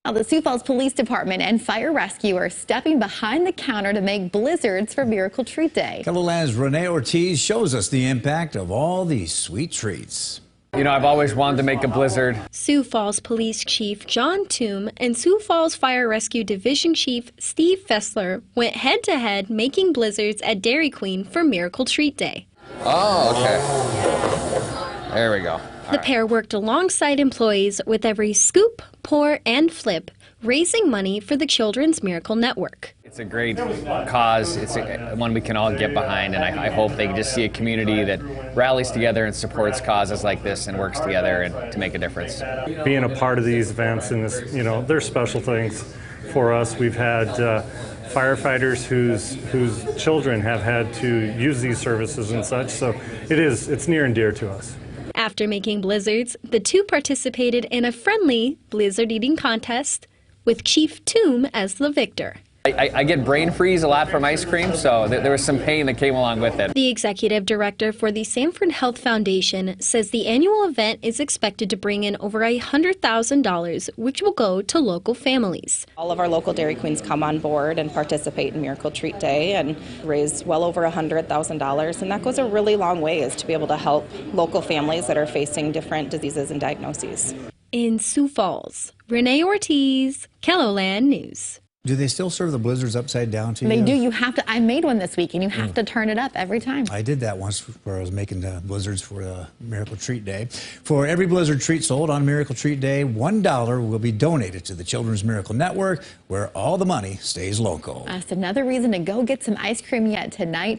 Now, the Sioux Falls Police Department and fire rescue are stepping behind the counter to make blizzards for Miracle Treat Day. KELOLAND's Renee Ortiz shows us the impact of all these sweet treats. You know, I've always wanted to make a blizzard. Sioux Falls Police Chief John Toom and Sioux Falls Fire Rescue Division Chief Steve Fessler went head-to-head making blizzards at Dairy Queen for Miracle Treat Day. Oh, okay. There we go. The pair worked alongside employees with every scoop, pour, and flip, raising money for the Children's Miracle Network. It's a great cause. It's one we can all get behind, and I hope they just see a community that rallies together and supports causes like this and works together and to make a difference. Being a part of these events and this, you know, they're special things for us. We've had firefighters whose children have had to use these services and such, so it's near and dear to us. After making blizzards, the two participated in a friendly blizzard eating contest with Chief Toom as the victor. I get brain freeze a lot from ice cream, so there was some pain that came along with it. The executive director for the Sanford Health Foundation says the annual event is expected to bring in over $100,000, which will go to local families. All of our local Dairy Queens come on board and participate in Miracle Treat Day and raise well over $100,000, and that goes a really long ways to be able to help local families that are facing different diseases and diagnoses. In Sioux Falls, Renee Ortiz, KELOLAND News. Do they still serve the blizzards upside down to you? They do. You have to. I made one this week, and you have to turn it up every time. I did that once where I was making the blizzards for Miracle Treat Day. For every blizzard treat sold on Miracle Treat Day, $1 will be donated to the Children's Miracle Network, where all the money stays local. That's another reason to go get some ice cream yet tonight.